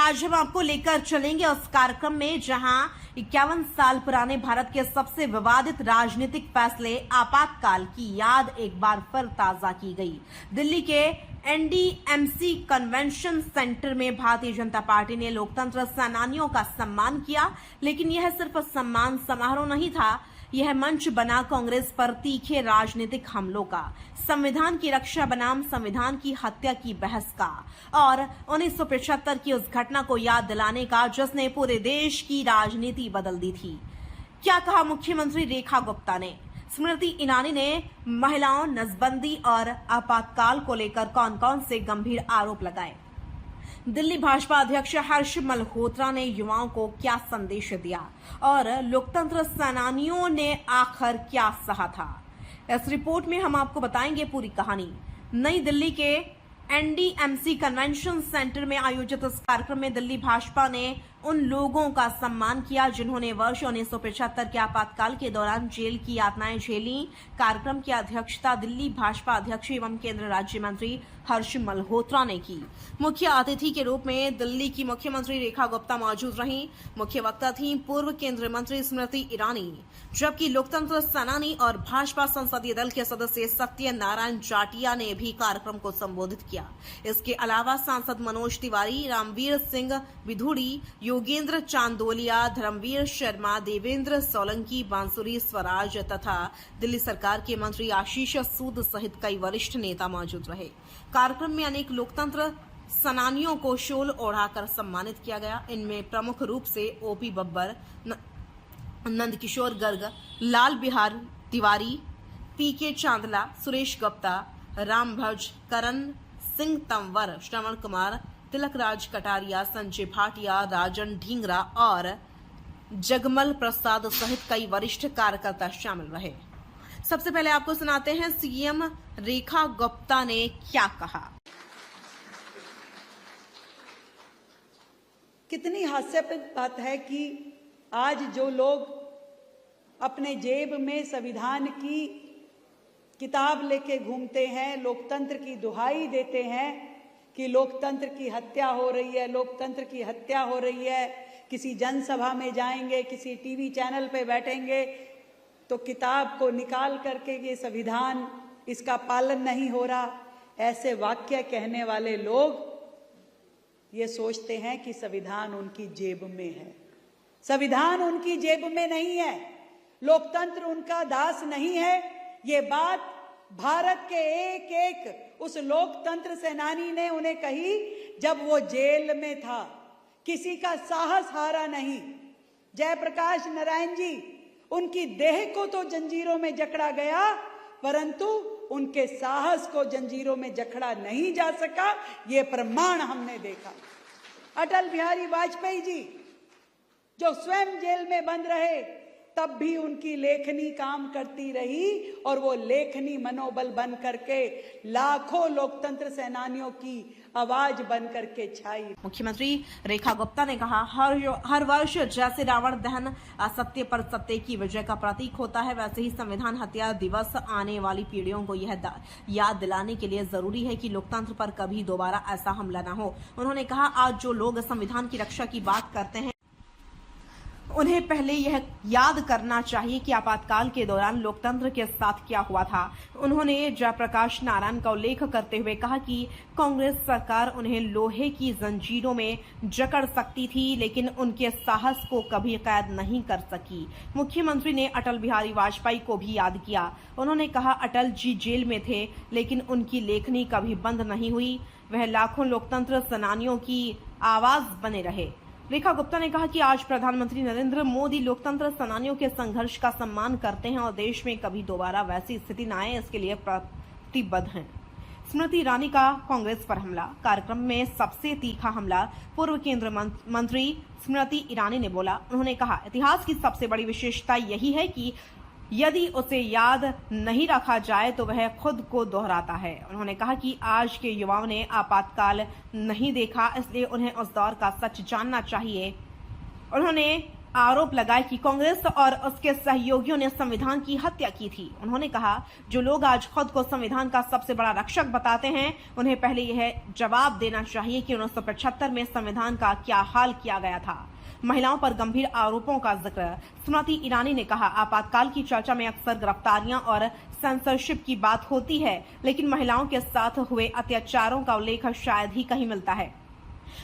आज हम आपको लेकर चलेंगे उस कार्यक्रम में जहां 51 साल पुराने भारत के सबसे विवादित राजनीतिक फैसले आपातकाल की याद एक बार फिर ताजा की गई। दिल्ली के एनडीएमसी कन्वेंशन सेंटर में भारतीय जनता पार्टी ने लोकतंत्र सेनानियों का सम्मान किया, लेकिन यह सिर्फ सम्मान समारोह नहीं था, यह मंच बना कांग्रेस पर तीखे राजनीतिक हमलों का, संविधान की रक्षा बनाम संविधान की हत्या की बहस का और 1975 की उस घटना को याद दिलाने का जिसने पूरे देश की राजनीति बदल दी थी। क्या कहा मुख्यमंत्री रेखा गुप्ता ने? स्मृति ईरानी ने महिलाओं, नसबंदी और आपातकाल को लेकर कौन कौन से गंभीर आरोप लगाए? दिल्ली भाजपा अध्यक्ष हर्ष मल्होत्रा ने युवाओं को क्या संदेश दिया और लोकतंत्र सेनानियों ने आखिर क्या सहा था? इस रिपोर्ट में हम आपको बताएंगे पूरी कहानी। नई दिल्ली के एनडीएमसी कन्वेंशन सेंटर में आयोजित इस कार्यक्रम में दिल्ली भाजपा ने उन लोगों का सम्मान किया जिन्होंने वर्ष 1975 के आपातकाल के दौरान जेल की यातनाएं झेली। कार्यक्रम की अध्यक्षता दिल्ली भाजपा अध्यक्ष एवं केंद्रीय राज्य मंत्री हर्ष मल्होत्रा ने की। मुख्य अतिथि के रूप में दिल्ली की मुख्यमंत्री रेखा गुप्ता मौजूद रहीं। मुख्य वक्ता थी पूर्व केंद्रीय मंत्री स्मृति ईरानी, जबकि लोकतंत्र सेनानी और भाजपा संसदीय दल के सदस्य सत्यनारायण जाटिया ने भी कार्यक्रम को संबोधित किया। इसके अलावा सांसद मनोज तिवारी, रामवीर सिंह विधुड़ी, योगेंद्र चांदोलिया, धर्मवीर शर्मा, देवेंद्र सोलंकी, बांसुरी स्वराज तथा दिल्ली सरकार के मंत्री आशीष सूद सहित कई वरिष्ठ नेता मौजूद रहे। कार्यक्रम में अनेक लोकतंत्र सेनानियों को शॉल ओढ़ाकर सम्मानित किया गया। इनमें प्रमुख रूप से ओपी बब्बर, नंदकिशोर गर्ग, लाल बिहार तिवारी, पीके चांदला, सुरेश गुप्ता, रामभज, करण सिंह तंवर, श्रवण कुमार, तिलकराज कटारिया, संजय भाटिया, राजन ढींगरा और जगमल प्रसाद सहित कई वरिष्ठ कार्यकर्ता शामिल रहे। सबसे पहले आपको सुनाते हैं सीएम रेखा गुप्ता ने क्या कहा। कितनी हास्यास्पद बात है कि आज जो लोग अपने जेब में संविधान की किताब लेके घूमते हैं, लोकतंत्र की दुहाई देते हैं कि लोकतंत्र की हत्या हो रही है, लोकतंत्र की हत्या हो रही है, किसी जनसभा में जाएंगे, किसी टीवी चैनल पे बैठेंगे तो किताब को निकाल करके ये संविधान, इसका पालन नहीं हो रहा, ऐसे वाक्य कहने वाले लोग ये सोचते हैं कि संविधान उनकी जेब में है। संविधान उनकी जेब में नहीं है, लोकतंत्र उनका दास नहीं है। ये बात भारत के एक एक उस लोकतंत्र सेनानी ने उन्हें कही जब वो जेल में था। किसी का साहस हारा नहीं। जयप्रकाश नारायण जी, उनकी देह को तो जंजीरों में जकड़ा गया, परंतु उनके साहस को जंजीरों में जकड़ा नहीं जा सका। ये प्रमाण हमने देखा। अटल बिहारी वाजपेयी जी जो स्वयं जेल में बंद रहे, तब भी उनकी लेखनी काम करती रही और वो लेखनी मनोबल बन करके लाखों लोकतंत्र सेनानियों की आवाज बन करके छाई। मुख्यमंत्री रेखा गुप्ता ने कहा, हर वर्ष जैसे रावण दहन असत्य पर सत्य की विजय का प्रतीक होता है, वैसे ही संविधान हत्या दिवस आने वाली पीढ़ियों को यह याद दिलाने के लिए जरूरी है कि लोकतंत्र पर कभी दोबारा ऐसा हमला न हो। उन्होंने कहा, आज जो लोग संविधान की रक्षा की बात करते हैं उन्हें पहले यह याद करना चाहिए कि आपातकाल के दौरान लोकतंत्र के साथ क्या हुआ था। उन्होंने जयप्रकाश नारायण का उल्लेख करते हुए कहा कि कांग्रेस सरकार उन्हें लोहे की जंजीरों में जकड़ सकती थी, लेकिन उनके साहस को कभी कैद नहीं कर सकी। मुख्यमंत्री ने अटल बिहारी वाजपेयी को भी याद किया। उन्होंने कहा, अटल जी जेल में थे, लेकिन उनकी लेखनी कभी बंद नहीं हुई। वह लाखों लोकतंत्र सेनानियों की आवाज बने रहे। रेखा गुप्ता ने कहा कि आज प्रधानमंत्री नरेंद्र मोदी लोकतंत्र सेनानियों के संघर्ष का सम्मान करते हैं और देश में कभी दोबारा वैसी स्थिति न आए, इसके लिए प्रतिबद्ध हैं। स्मृति ईरानी का कांग्रेस पर हमला। कार्यक्रम में सबसे तीखा हमला पूर्व केंद्रीय मंत्री स्मृति ईरानी ने बोला। उन्होंने कहा, इतिहास की सबसे बड़ी विशेषता यही है कि यदि उसे याद नहीं रखा जाए तो वह खुद को दोहराता है। उन्होंने कहा कि आज के युवाओं ने आपातकाल नहीं देखा, इसलिए उन्हें उस दौर का सच जानना चाहिए। उन्होंने आरोप लगाए कि कांग्रेस और उसके सहयोगियों ने संविधान की हत्या की थी। उन्होंने कहा, जो लोग आज खुद को संविधान का सबसे बड़ा रक्षक बताते हैं, उन्हें पहले यह जवाब देना चाहिए कि 1975 में संविधान का क्या हाल किया गया था। महिलाओं पर गंभीर आरोपों का जिक्र स्मृति ईरानी ने कहा, आपातकाल की चर्चा में अक्सर गिरफ्तारियां और सेंसरशिप की बात होती है, लेकिन महिलाओं के साथ हुए अत्याचारों का उल्लेख शायद ही कहीं मिलता है।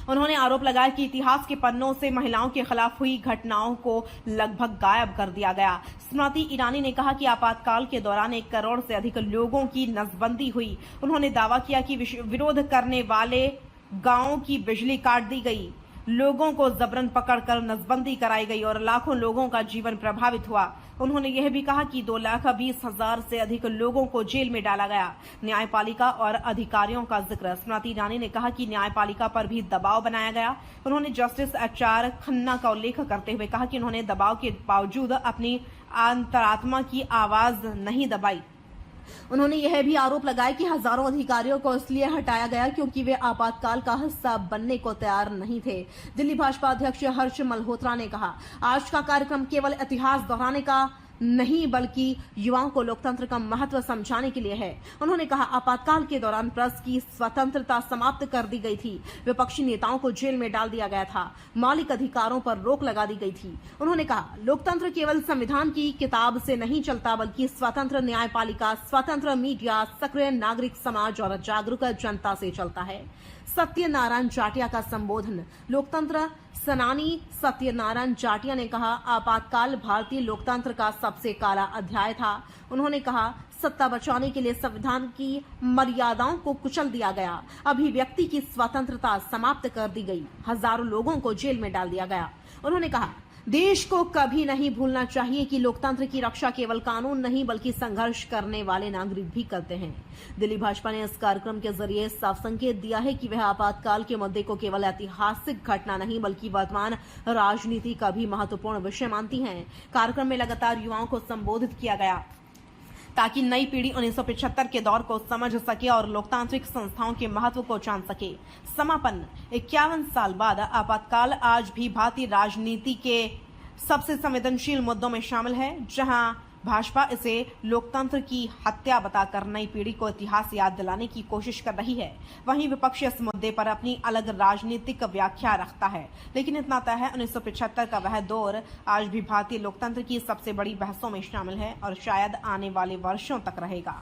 उन्होंने आरोप लगाया कि इतिहास के पन्नों से महिलाओं के खिलाफ हुई घटनाओं को लगभग गायब कर दिया गया। स्मृति ईरानी ने कहा कि आपातकाल के दौरान 1 करोड़ से अधिक लोगों की नसबंदी हुई। उन्होंने दावा किया कि विरोध करने वाले गांवों की बिजली काट दी गई, लोगों को जबरन पकड़कर नसबंदी कराई गई और लाखों लोगों का जीवन प्रभावित हुआ। उन्होंने यह भी कहा कि 2,20,000 से अधिक लोगों को जेल में डाला गया। न्यायपालिका और अधिकारियों का जिक्र स्मृति ईरानी ने कहा कि न्यायपालिका पर भी दबाव बनाया गया। उन्होंने जस्टिस HR खन्ना का उल्लेख करते हुए कहा कि उन्होंने दबाव के बावजूद अपनी अंतरात्मा की आवाज नहीं दबाई। उन्होंने यह भी आरोप लगाया कि हजारों अधिकारियों को इसलिए हटाया गया क्योंकि वे आपातकाल का हिस्सा बनने को तैयार नहीं थे। दिल्ली भाजपा अध्यक्ष हर्ष मल्होत्रा ने कहा, आज का कार्यक्रम केवल इतिहास दोहराने का नहीं बल्कि युवाओं को लोकतंत्र का महत्व समझाने के लिए है। उन्होंने कहा, आपातकाल के दौरान प्रेस की स्वतंत्रता समाप्त कर दी गई थी, विपक्षी नेताओं को जेल में डाल दिया गया था, मौलिक अधिकारों पर रोक लगा दी गई थी। उन्होंने कहा, लोकतंत्र केवल संविधान की किताब से नहीं चलता बल्कि स्वतंत्र न्यायपालिका, स्वतंत्र मीडिया, सक्रिय नागरिक समाज और जागरूक जनता से चलता है। सत्यनारायण जाटिया का संबोधन लोकतंत्र सेनानी सत्यनारायण जाटिया ने कहा, आपातकाल भारतीय लोकतंत्र का सबसे काला अध्याय था। उन्होंने कहा, सत्ता बचाने के लिए संविधान की मर्यादाओं को कुचल दिया गया, अभिव्यक्ति की स्वतंत्रता समाप्त कर दी गई, हजारों लोगों को जेल में डाल दिया गया। उन्होंने कहा, देश को कभी नहीं भूलना चाहिए कि लोकतंत्र की रक्षा केवल कानून नहीं बल्कि संघर्ष करने वाले नागरिक भी करते हैं। दिल्ली भाजपा ने इस कार्यक्रम के जरिए साफ संकेत दिया है कि वह आपातकाल के मुद्दे को केवल ऐतिहासिक घटना नहीं बल्कि वर्तमान राजनीति का भी महत्वपूर्ण विषय मानती है। कार्यक्रम में लगातार युवाओं को संबोधित किया गया ताकि नई पीढ़ी 1975 के दौर को समझ सके और लोकतांत्रिक संस्थाओं के महत्व को जान सके। समापन 51 साल बाद आपातकाल आज भी भारतीय राजनीति के सबसे संवेदनशील मुद्दों में शामिल है, जहां भाजपा इसे लोकतंत्र की हत्या बताकर नई पीढ़ी को इतिहास याद दिलाने की कोशिश कर रही है। वहीं विपक्ष इस मुद्दे पर अपनी अलग राजनीतिक व्याख्या रखता है, लेकिन इतना तय है 1975 का वह दौर आज भी भारतीय लोकतंत्र की सबसे बड़ी बहसों में शामिल है और शायद आने वाले वर्षों तक रहेगा।